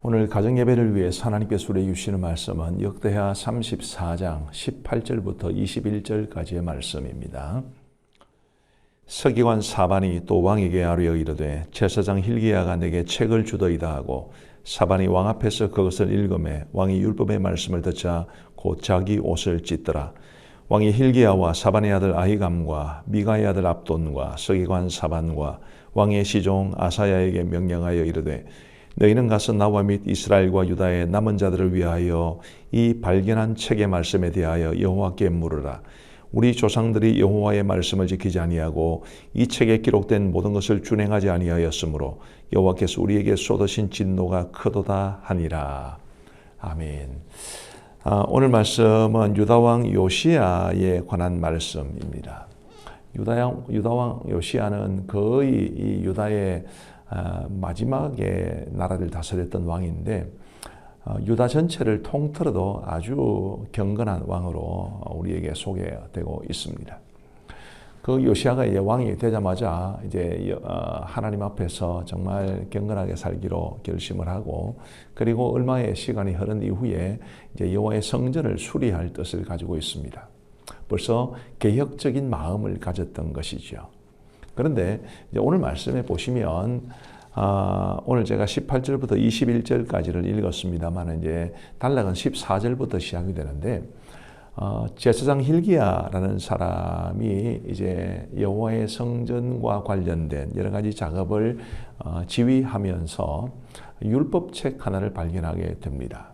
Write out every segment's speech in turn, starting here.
오늘 가정예배를 위해서 하나님께서 우리에게 주시는 말씀은 역대하 34장 18절부터 21절까지의 말씀입니다. 서기관 사반이 또 왕에게 아뢰어 이르되 제사장 hil기야가 내게 책을 주더이다 하고 사반이 왕 앞에서 그것을 읽음에 왕이 율법의 말씀을 듣자 곧 자기 옷을 찢더라. 왕이 hil기야와 사반의 아들 아히감과 미가의 아들 압돈과 서기관 사반과 왕의 시종 아사야에게 명령하여 이르되 너희는 가서 나와 및 이스라엘과 유다의 남은 자들을 위하여 이 발견한 책의 말씀에 대하여 여호와께 물으라. 우리 조상들이 여호와의 말씀을 지키지 아니하고 이 책에 기록된 모든 것을 준행하지 아니하였으므로 여호와께서 우리에게 쏟으신 진노가 크도다 하니라. 아멘. 오늘 말씀은 유다왕 요시야에 관한 말씀입니다. 유다왕 요시야는 거의 이 유다의 마지막에 나라를 다스렸던 왕인데 유다 전체를 통틀어도 아주 경건한 왕으로 우리에게 소개되고 있습니다. 그 요시야가 이제 왕이 되자마자 이제 하나님 앞에서 정말 경건하게 살기로 결심을 하고 그리고 얼마의 시간이 흐른 이후에 이제 여호와의 성전을 수리할 뜻을 가지고 있습니다. 벌써 개혁적인 마음을 가졌던 것이죠. 그런데 이제 오늘 말씀에 보시면 오늘 제가 18절부터 21절까지를 읽었습니다만 이제 단락은 14절부터 시작이 되는데 제사장 hil기야라는 사람이 이제 여호와의 성전과 관련된 여러 가지 작업을 지휘하면서 율법책 하나를 발견하게 됩니다.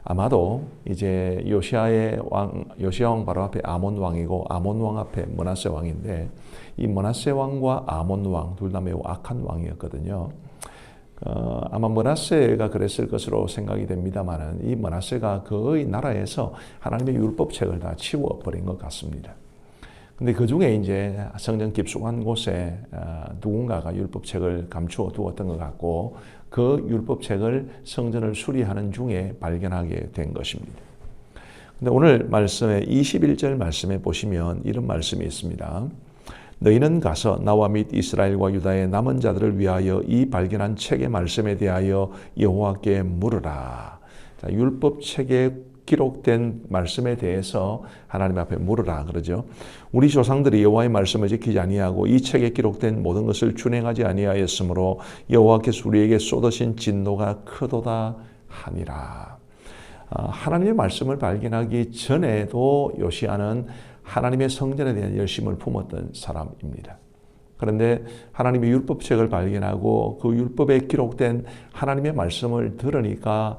아마도 이제 요시야 왕 바로 앞에 아몬 왕이고 아몬 왕 앞에 므낫세 왕인데 이 므낫세 왕과 아몬 왕 둘 다 매우 악한 왕이었거든요. 아마 므낫세가 그랬을 것으로 생각이 됩니다만은 이 므낫세가 거의 나라에서 하나님의 율법책을 다 치워버린 것 같습니다. 근데 그 중에 이제 성전 깊숙한 곳에 누군가가 율법책을 감추어 두었던 것 같고 그 율법책을 성전을 수리하는 중에 발견하게 된 것입니다. 근데 오늘 말씀에 21절 말씀에 보시면 이런 말씀이 있습니다. 너희는 가서 나와 및 이스라엘과 유다의 남은 자들을 위하여 이 발견한 책의 말씀에 대하여 여호와께 물으라. 자, 율법책에 기록된 말씀에 대해서 하나님 앞에 물으라 그러죠. 우리 조상들이 여호와의 말씀을 지키지 아니하고 이 책에 기록된 모든 것을 준행하지 아니하였으므로 여호와께서 우리에게 쏟으신 진노가 크도다 하니라. 하나님의 말씀을 발견하기 전에도 요시야는 하나님의 성전에 대한 열심을 품었던 사람입니다. 그런데 하나님의 율법책을 발견하고 그 율법에 기록된 하나님의 말씀을 들으니까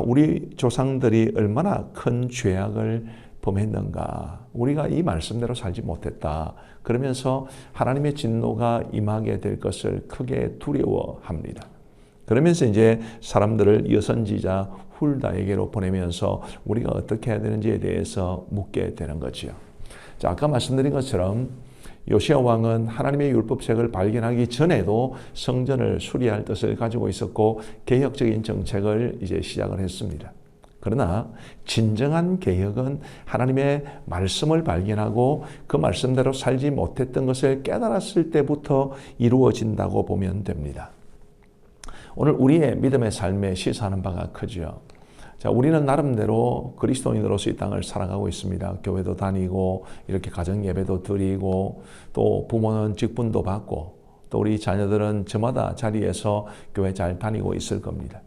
우리 조상들이 얼마나 큰 죄악을 범했는가. 우리가 이 말씀대로 살지 못했다. 그러면서 하나님의 진노가 임하게 될 것을 크게 두려워합니다. 그러면서 이제 사람들을 여선지자 훌다에게로 보내면서 우리가 어떻게 해야 되는지에 대해서 묻게 되는 거죠. 자, 아까 말씀드린 것처럼 요시야 왕은 하나님의 율법책을 발견하기 전에도 성전을 수리할 뜻을 가지고 있었고 개혁적인 정책을 이제 시작을 했습니다. 그러나 진정한 개혁은 하나님의 말씀을 발견하고 그 말씀대로 살지 못했던 것을 깨달았을 때부터 이루어진다고 보면 됩니다. 오늘 우리의 믿음의 삶에 시사하는 바가 크죠. 자, 우리는 나름대로 그리스도인으로서 이 땅을 살아가고 있습니다. 교회도 다니고 이렇게 가정 예배도 드리고 또 부모는 직분도 받고 또 우리 자녀들은 저마다 자리에서 교회 잘 다니고 있을 겁니다.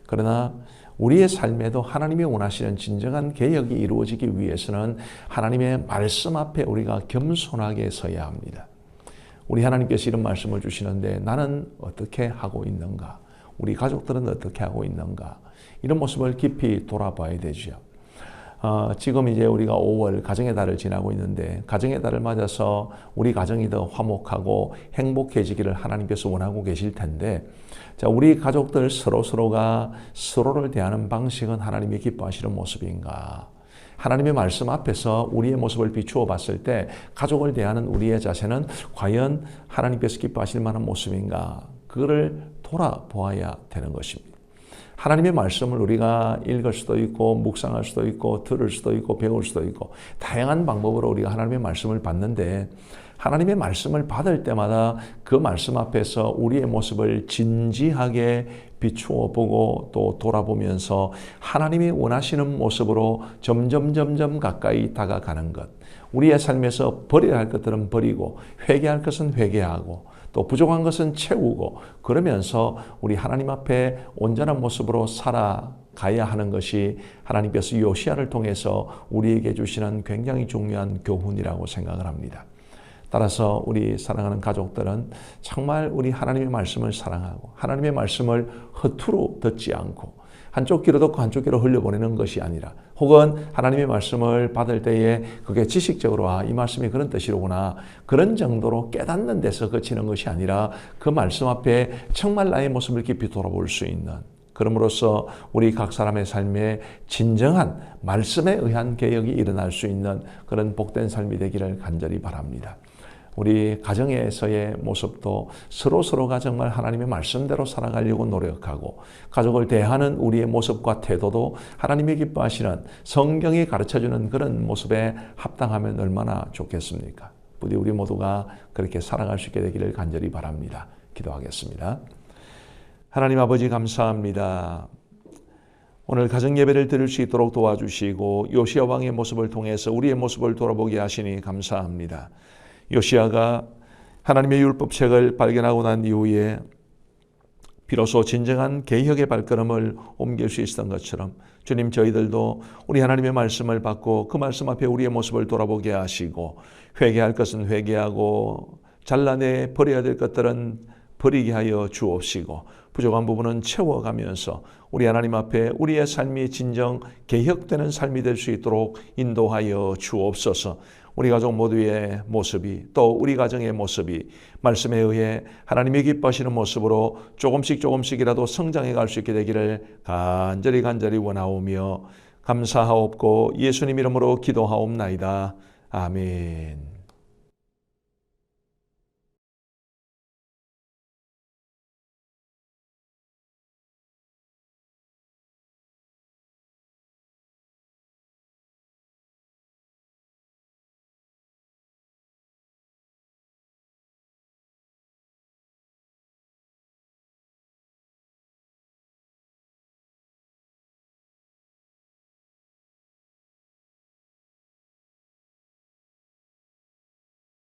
그러나 우리의 삶에도 하나님이 원하시는 진정한 개혁이 이루어지기 위해서는 하나님의 말씀 앞에 우리가 겸손하게 서야 합니다. 우리 하나님께서 이런 말씀을 주시는데 나는 어떻게 하고 있는가? 우리 가족들은 어떻게 하고 있는가? 이런 모습을 깊이 돌아봐야 되죠. 지금 이제 우리가 5월 가정의 달을 지나고 있는데 가정의 달을 맞아서 우리 가정이 더 화목하고 행복해지기를 하나님께서 원하고 계실 텐데 자, 우리 가족들 서로가 서로를 대하는 방식은 하나님이 기뻐하시는 모습인가? 하나님의 말씀 앞에서 우리의 모습을 비추어 봤을 때 가족을 대하는 우리의 자세는 과연 하나님께서 기뻐하실 만한 모습인가? 그거를 돌아보아야 되는 것입니다. 하나님의 말씀을 우리가 읽을 수도 있고 묵상할 수도 있고 들을 수도 있고 배울 수도 있고 다양한 방법으로 우리가 하나님의 말씀을 받는데 하나님의 말씀을 받을 때마다 그 말씀 앞에서 우리의 모습을 진지하게 비추어 보고 또 돌아보면서 하나님이 원하시는 모습으로 점점 가까이 다가가는 것. 우리의 삶에서 버려야 할 것들은 버리고 회개할 것은 회개하고 또 부족한 것은 채우고 그러면서 우리 하나님 앞에 온전한 모습으로 살아가야 하는 것이 하나님께서 요시야를 통해서 우리에게 주시는 굉장히 중요한 교훈이라고 생각을 합니다. 따라서 우리 사랑하는 가족들은 정말 우리 하나님의 말씀을 사랑하고 하나님의 말씀을 허투루 듣지 않고 한쪽 귀로 듣고 한쪽 귀로 흘려보내는 것이 아니라 혹은 하나님의 말씀을 받을 때에 그게 지식적으로 이 말씀이 그런 뜻이로구나 그런 정도로 깨닫는 데서 그치는 것이 아니라 그 말씀 앞에 정말 나의 모습을 깊이 돌아볼 수 있는 그럼으로써 우리 각 사람의 삶에 진정한 말씀에 의한 개혁이 일어날 수 있는 그런 복된 삶이 되기를 간절히 바랍니다. 우리 가정에서의 모습도 서로가 정말 하나님의 말씀대로 살아가려고 노력하고 가족을 대하는 우리의 모습과 태도도 하나님이 기뻐하시는 성경이 가르쳐주는 그런 모습에 합당하면 얼마나 좋겠습니까? 부디 우리 모두가 그렇게 살아갈 수 있게 되기를 간절히 바랍니다. 기도하겠습니다. 하나님 아버지 감사합니다. 오늘 가정예배를 드릴 수 있도록 도와주시고 요시야 왕의 모습을 통해서 우리의 모습을 돌아보게 하시니 감사합니다. 요시야가 하나님의 율법책을 발견하고 난 이후에 비로소 진정한 개혁의 발걸음을 옮길 수 있었던 것처럼 주님 저희들도 우리 하나님의 말씀을 받고 그 말씀 앞에 우리의 모습을 돌아보게 하시고 회개할 것은 회개하고 잘라내 버려야 될 것들은 버리게 하여 주옵시고 부족한 부분은 채워가면서 우리 하나님 앞에 우리의 삶이 진정 개혁되는 삶이 될 수 있도록 인도하여 주옵소서. 우리 가족 모두의 모습이 또 우리 가정의 모습이 말씀에 의해 하나님이 기뻐하시는 모습으로 조금씩이라도 성장해 갈 수 있게 되기를 간절히 원하오며 감사하옵고 예수님 이름으로 기도하옵나이다. 아멘.